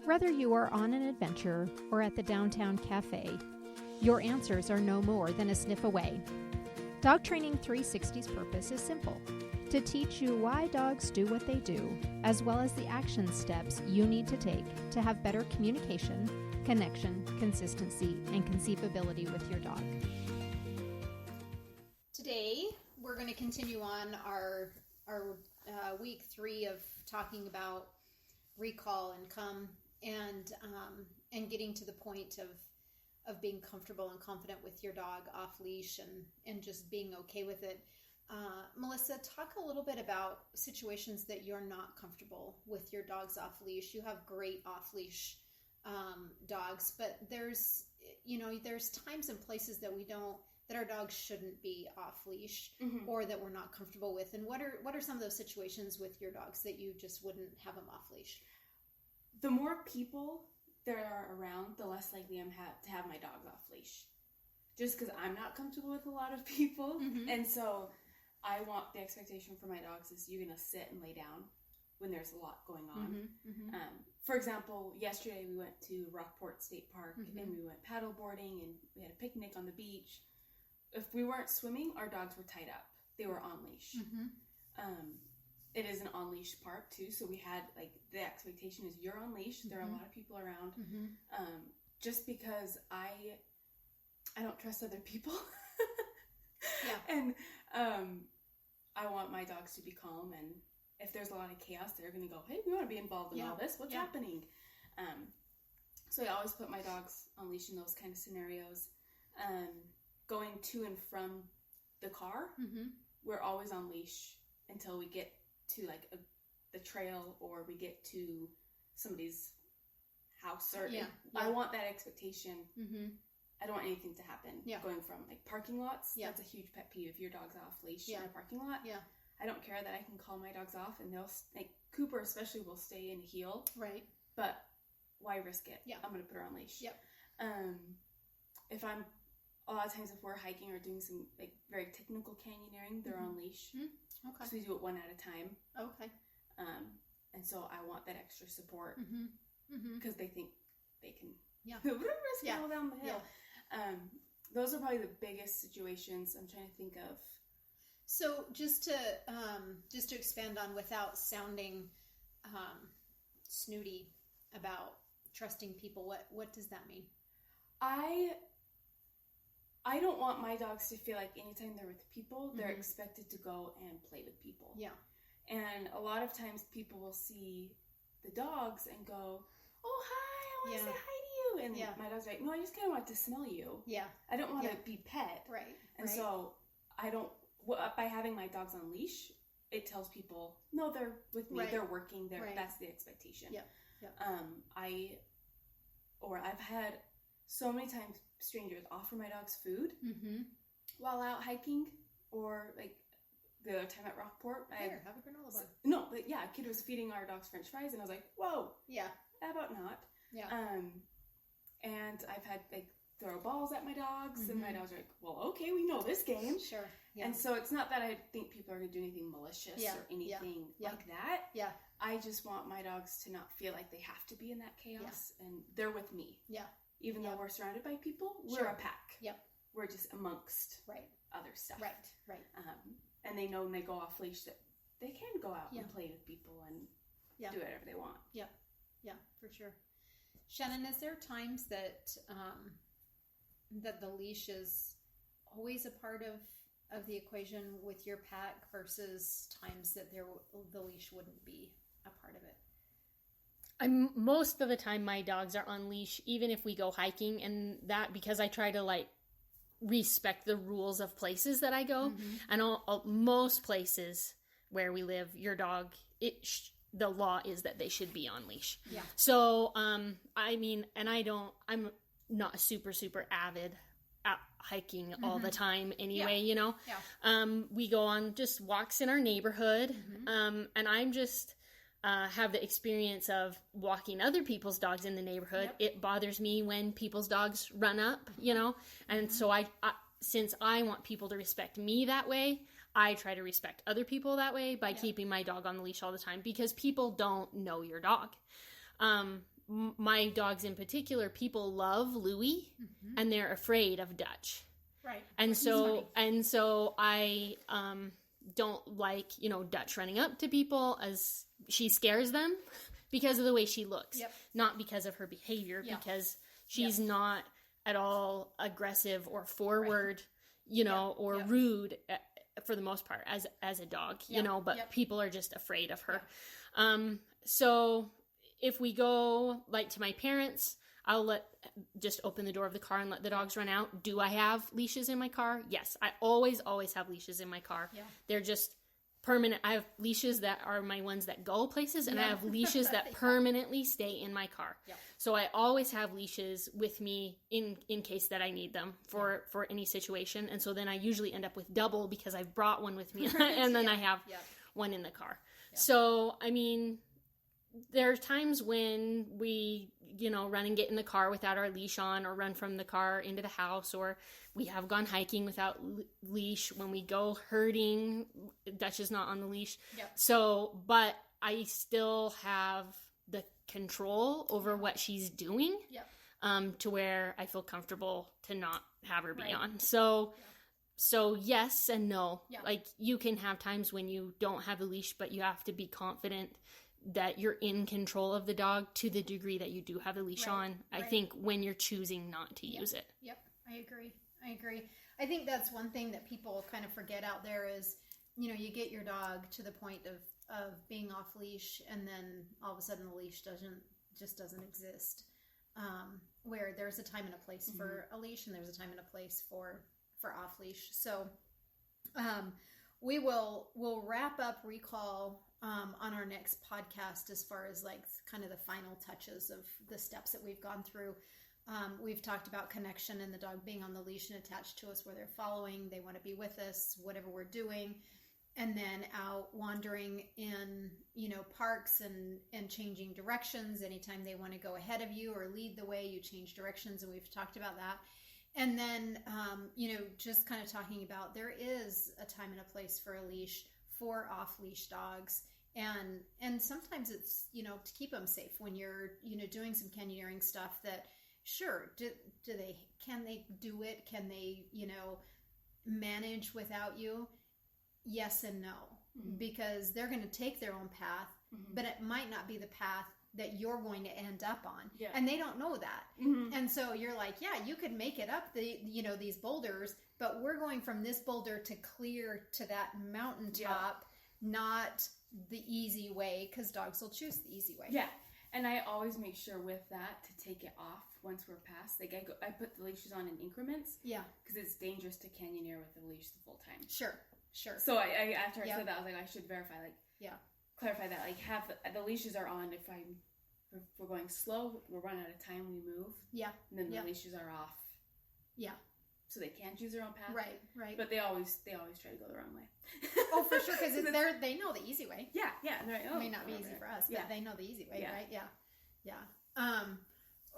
Whether you are on an adventure or at the downtown cafe, your answers are no more than a sniff away. Dog Training 360's purpose is simple: to teach you why dogs do what they do, as well as the action steps you need to take to have better communication, connection, consistency, and conceivability with your dog. Today, we're going to continue on our week 3 of talking about recall and come and getting to the point of being comfortable and confident with your dog off leash and just being okay with it. Melissa, talk a little bit about situations that you're not comfortable with your dogs off leash. You have great off leash dogs, but there's times and places that our dogs shouldn't be off leash, mm-hmm. or that we're not comfortable with. And what are some of those situations with your dogs that you just wouldn't have them off leash? The more people there are around, the less likely I'm to have my dogs off leash. Just because I'm not comfortable with a lot of people. Mm-hmm. And so I want the expectation for my dogs is you're going to sit and lay down when there's a lot going on. Mm-hmm. Mm-hmm. For example, yesterday we went to Rockport State Park, mm-hmm. and we went paddle boarding and we had a picnic on the beach. If we weren't swimming, our dogs were tied up. They were on leash. Mm-hmm. It is an on-leash park, too, so we had, the expectation is you're on leash. Mm-hmm. There are a lot of people around. Mm-hmm. Just because I don't trust other people. Yeah. And I want my dogs to be calm, and if there's a lot of chaos, they're going to go, hey, we want to be involved in all this. What's happening? So I always put my dogs on leash in those kind of scenarios. Going to and from the car, mm-hmm. we're always on leash until we get to the trail or we get to somebody's house. Or I want that expectation. Mm-hmm. I don't want anything to happen. Yeah. Going from parking lots, that's a huge pet peeve. If your dog's off leash in a parking lot, I don't care that I can call my dogs off, and they'll Cooper especially will stay in heel. Right. But why risk it? Yeah. I'm gonna put her on leash. Yep. If I'm a lot of times if we're hiking or doing some very technical canyoneering, they're mm-hmm. on leash. Mm-hmm. Okay. So we do it one at a time. Okay. And so I want that extra support because they think they can risk it all down the hill. Yeah. Those are probably the biggest situations I'm trying to think of. So just to expand on, without sounding snooty about trusting people, what does that mean? I don't want my dogs to feel like anytime they're with people, they're mm-hmm. expected to go and play with people. Yeah. And a lot of times people will see the dogs and go, oh, hi, I want to say hi to you. And my dog's like, no, I just kind of want to smell you. Yeah. I don't want to be pet. Right. And so by having my dogs on leash, it tells people, no, they're with me. Right. They're working. That's the expectation. Yeah. Yeah. I've had so many times strangers offer my dogs food mm-hmm. while out hiking, or the other time at Rockport. Have a granola bar. A kid was feeding our dogs French fries, and I was like, whoa. Yeah. How about not? Yeah. And I've had throw balls at my dogs, mm-hmm. and my dogs are like, well, okay, we know this game. Sure. Yeah. And so it's not that I think people are going to do anything malicious or anything like that. Yeah. I just want my dogs to not feel like they have to be in that chaos, and they're with me. Yeah. Even though we're surrounded by people, we're a pack. Yep. We're just amongst other stuff. Right, right. And they know when they go off leash that they can go out and play with people and do whatever they want. Yep. Yeah, for sure. Shannon, is there times that that the leash is always a part of the equation with your pack versus times that the leash wouldn't be a part of it? Most of the time my dogs are on leash, even if we go hiking, and that because I try to respect the rules of places that I go. Mm-hmm. And most places where we live, your dog, the law is that they should be on leash. Yeah. So, I'm not a super, super avid at hiking mm-hmm. all the time anyway, Yeah. We go on just walks in our neighborhood, mm-hmm. And I'm just have the experience of walking other people's dogs in the neighborhood. Yep. It bothers me when people's dogs run up, and so I since I want people to respect me that way, I try to respect other people that way by keeping my dog on the leash all the time, because people don't know your dog. my dogs in particular, people love Louis and they're afraid of Dutch. Right. And so I don't like, Dutch running up to people, as she scares them because of the way she looks, not because of her behavior, because she's not at all aggressive or forward, or rude for the most part as a dog, but people are just afraid of her. So if we go like to my parents, I'll just open the door of the car and let the dogs run out. Do I have leashes in my car? Yes. I always have leashes in my car. Yeah. They're just permanent. I have leashes that are my ones that go places, and I have leashes that permanently stay in my car. Yeah. So I always have leashes with me in case that I need them for any situation. And so then I usually end up with double because I've brought one with me and then I have one in the car. Yeah. So, I mean, there are times when we, run and get in the car without our leash on, or run from the car into the house, or we have gone hiking without leash. When we go herding, Dutch is not on the leash. Yep. So, but I still have the control over what she's doing, to where I feel comfortable to not have her be on. So yes and no. Yeah. Like, you can have times when you don't have a leash, but you have to be confident that you're in control of the dog to the degree that you do have a leash on. I think when you're choosing not to use it. Yep, I agree. I think that's one thing that people kind of forget out there is, you get your dog to the point of being off leash, and then all of a sudden the leash doesn't exist. Where there's a time and a place for a leash, and there's a time and a place for off leash. So we'll wrap up Recall on our next podcast as far as like kind of the final touches of the steps that we've gone through. We've talked about connection and the dog being on the leash and attached to us, where they're following, they want to be with us, whatever we're doing, and then out wandering in, parks and changing directions. Anytime they want to go ahead of you or lead the way, you change directions, and we've talked about that. And then, just kind of talking about there is a time and a place for a leash for off-leash dogs. And sometimes it's, to keep them safe when you're, doing some canyoneering stuff that, sure, can they do it? Can they, manage without you? Yes and no, because they're going to take their own path, but it might not be the path that you're going to end up on. Yeah. And they don't know that. And so you're like, yeah, you could make it up these boulders, but we're going from this boulder to clear to that mountaintop, not the easy way, because dogs will choose the easy way. Yeah. And I always make sure with that to take it off once we're past. Like, I put the leashes on in increments. Yeah. Because it's dangerous to canyoneer with the leash the full time. Sure. So I after I said that, I was like, I should verify, clarify that, like, have the leashes are on if we're going slow, we're running out of time, we move. Yeah. And then the leashes are off. Yeah. So they can choose their own path. Right. But they always try to go the wrong way. Oh, for sure, because they know the easy way. Yeah. Right. It may not be easy for us, but they know the easy way, right? Yeah.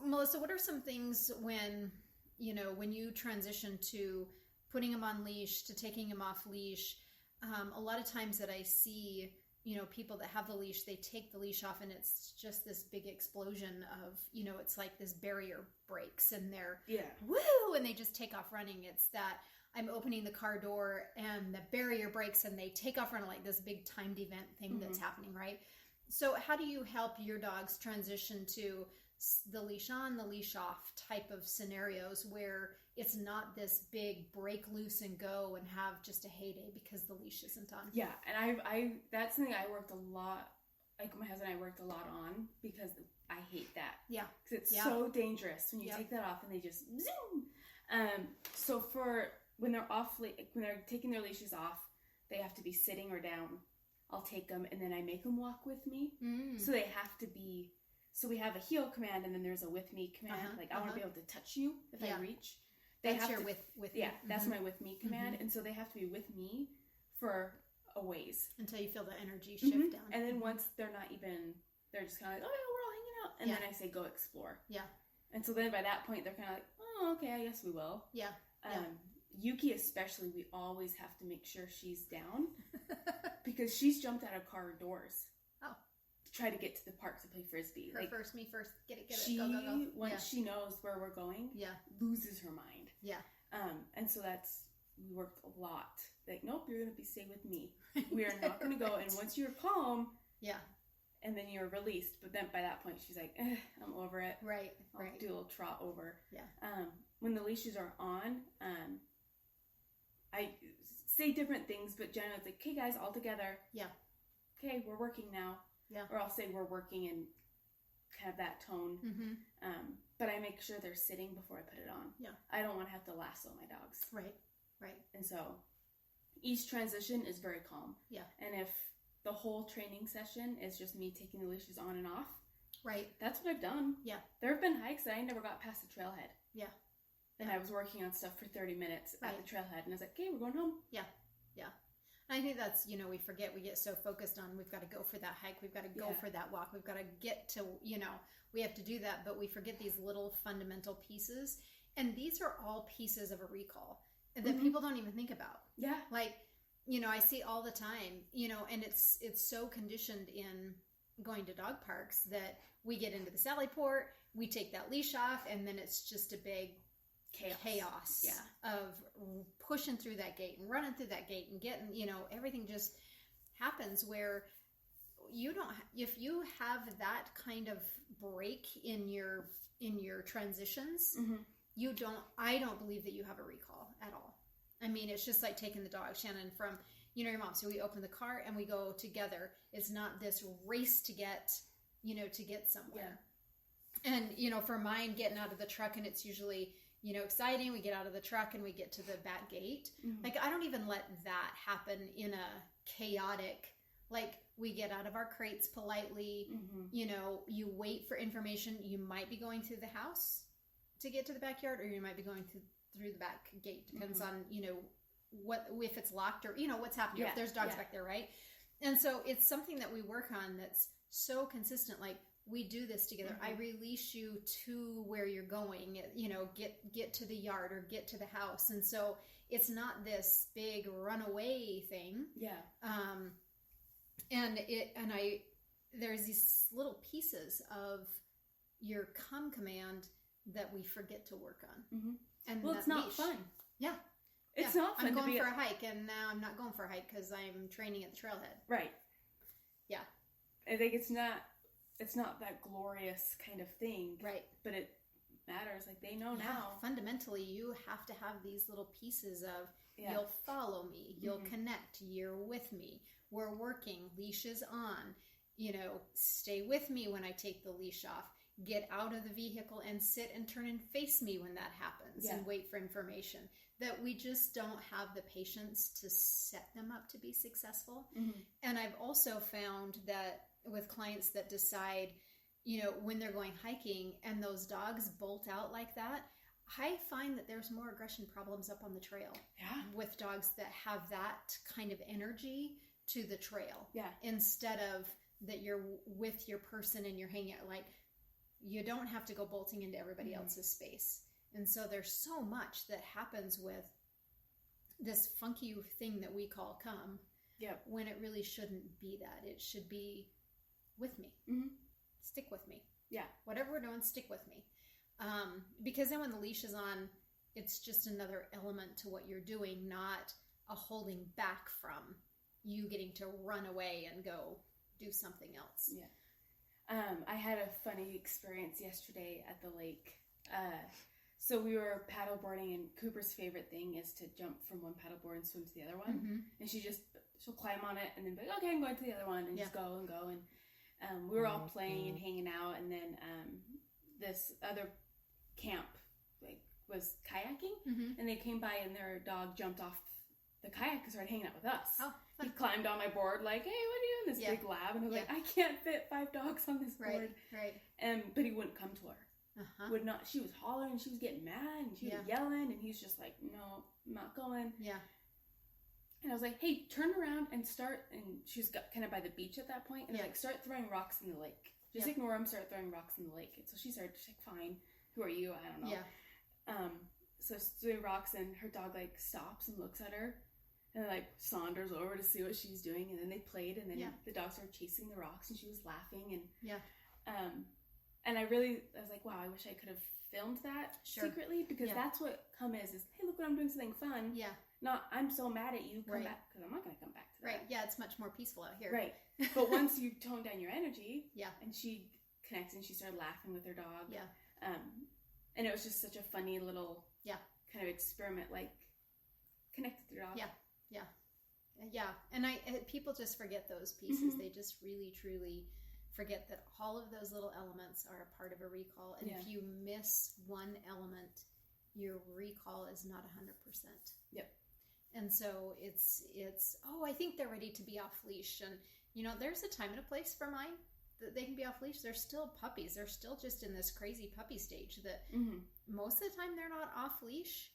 Melissa, what are some things when you transition to putting them on leash to taking them off leash? A lot of times that I see, people that have the leash, they take the leash off and it's just this big explosion of, it's like this barrier breaks and they're woo, and they just take off running. It's that I'm opening the car door and the barrier breaks and they take off running, like this big timed event thing that's happening, right? So how do you help your dogs transition to the leash on, the leash off type of scenarios where it's not this big break loose and go and have just a heyday because the leash isn't on? Yeah, and I that's something I worked a lot, like my husband and I worked a lot on, because I hate that. Yeah. Because it's so dangerous when you take that off and they just zoom. So for when they're when they're taking their leashes off, they have to be sitting or down. I'll take them and then I make them walk with me. So they have to be. So we have a heel command and then there's a with me command. I want to be able to touch you if I reach. That's your with me. Yeah, that's my with me command. And so they have to be with me for a ways. Until you feel the energy shift down. And then once they're not even, they're just kind of like, oh yeah, we're all hanging out. And then I say, go explore. Yeah. And so then by that point, they're kind of like, oh, okay, I guess we will. Yeah. Yuki especially, we always have to make sure she's down because she's jumped out of car doors. Oh. try to get to the park to play Frisbee. Her first, me first, get it, She, go, go, go. once she knows where we're going, loses her mind. Yeah. And so we worked a lot. Like, nope, you're going to stay with me. We are not going to go. And once you're calm, and then you're released. But then by that point, she's like, I'm over it. Right. I'll do a little trot over. Yeah. When the leashes are on, I say different things, but generally it's like, okay, guys, all together. Yeah. Okay, we're working now. Yeah. Or I'll say we're working in kind of that tone. Mm-hmm. But I make sure they're sitting before I put it on. Yeah. I don't want to have to lasso my dogs. Right. And so each transition is very calm. Yeah. And if the whole training session is just me taking the leashes on and off, right, that's what I've done. Yeah. There have been hikes that I never got past the trailhead. Yeah. And I was working on stuff for 30 minutes at the trailhead, and I was like, okay, we're going home. Yeah. And I think that's, we forget, we get so focused on, we've got to go for that hike, we've got to go for that walk, we've got to get to, we have to do that, but we forget these little fundamental pieces. And these are all pieces of a recall that people don't even think about. Yeah. Like, I see all the time, and it's so conditioned in going to dog parks that we get into the Sally Port, we take that leash off, and then it's just a big chaos of pushing through that gate and running through that gate and getting, everything just happens where you don't, if you have that kind of break in your transitions, I don't believe that you have a recall at all. I mean, it's just like taking the dog, Shannon, from, your mom. So we open the car and we go together. It's not this race to get, to get somewhere. Yeah. And, for mine, getting out of the truck, and it's usually, exciting. We get out of the truck and we get to the back gate. Mm-hmm. Like, I don't even let that happen in a chaotic, like, we get out of our crates politely. Mm-hmm. You wait for information. You might be going through the house to get to the backyard, or you might be going through the back gate. Depends on, what, if it's locked or, what's happening. If there's dogs back there, right? And so it's something that we work on that's so consistent. Like, we do this together. I release you to where you're going, get to the yard or get to the house. And so it's not this big runaway thing. Yeah. There's these little pieces of your come command that we forget to work on. Mm-hmm. And it's not leash. fun. Yeah. It's not fun. I'm going for a hike, and now I'm not going for a hike because I'm training at the trailhead. Right. Yeah. I think it's not that glorious kind of thing. Right. But it matters. Like, they know now. Fundamentally, you have to have these little pieces of, you'll follow me, you'll connect, you're with me, we're working, leashes on, stay with me when I take the leash off, get out of the vehicle and sit and turn and face me when that happens, and wait for information. That we just don't have the patience to set them up to be successful. Mm-hmm. And I've also found that with clients that decide, when they're going hiking and those dogs bolt out like that, I find that there's more aggression problems up on the trail. Yeah. With dogs that have that kind of energy to the trail. Yeah. Instead of that you're with your person and you're hanging out, like, you don't have to go bolting into everybody else's space. And so there's so much that happens with this funky thing that we call come. Yeah. When it really shouldn't be that. It should be with me. Mm-hmm. Stick with me. Yeah. Whatever we're doing, stick with me. Because then when the leash is on, it's just another element to what you're doing, not a holding back from you getting to run away and go do something else. Yeah. I had a funny experience yesterday at the lake. So we were paddleboarding, and Cooper's favorite thing is to jump from one paddleboard and swim to the other one. Mm-hmm. And she'll climb on it and then be like, okay, I'm going to the other one, and just go and go. And we were all playing and hanging out, and then this other camp was kayaking, and they came by and their dog jumped off the kayak and started hanging out with us. Oh, fun. He climbed on my board like, hey, what are you doing? This big lab. And I was like, I can't fit 5 dogs on this board. Right. But he wouldn't come to her. Uh-huh. Would not. She was hollering, she was getting mad, and she was yelling, and he's just like, no, I'm not going. Yeah. And I was like, hey, turn around and start. And she was kind of by the beach at that point, and like, start throwing rocks in the lake. Just ignore him. Start throwing rocks in the lake. And so she started. She's like, fine. Who are you? I don't know. Yeah. So she's throwing rocks, and her dog like stops and looks at her, And like Saunders over to see what she's doing, and then they played, and then Yeah. the dog started chasing the rocks, and she was laughing, and Yeah. And I was like, wow, I wish I could have filmed that Sure. secretly, because Yeah. that's what come is, hey, look what I'm doing, something fun. Yeah. Not, I'm so mad at you, come Right. back, because I'm not going to come back to that. Right. Yeah. It's much more peaceful out here. Right. But once you tone down your energy, Yeah. and she connects and she started laughing with her dog. Yeah. And it was just such a funny little Yeah. kind of experiment, like connect with your dog. Yeah. Yeah. And people just forget those pieces. Mhm. They just really, truly forget that all of those little elements are a part of a recall. And Yeah. if you miss one element, your recall is not 100%. Yep. And so it's I think they're ready to be off leash. And, there's a time and a place for mine that they can be off leash. They're still puppies. They're still just in this crazy puppy stage that Mm-hmm. most of the time they're not off leash.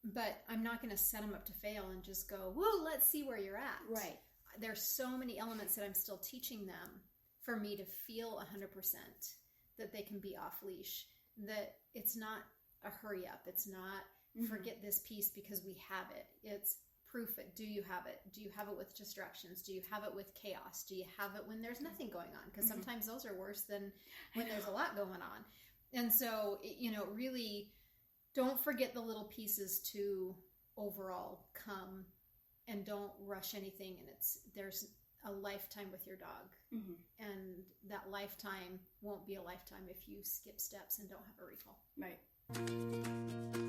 But I'm not going to set them up to fail and just go, whoa, let's see where you're at. Right. There's so many elements that I'm still teaching them for me to feel 100% that they can be off leash, that it's not a hurry up. It's not forget this piece because we have it. It's proof it. Do you have it? Do you have it with distractions? Do you have it with chaos? Do you have it when there's nothing going on? Because sometimes those are worse than when there's a lot going on. And so, really don't forget the little pieces to overall come, and don't rush anything. And there's a lifetime with your dog. Mm-hmm. And that lifetime won't be a lifetime if you skip steps and don't have a recall. Right.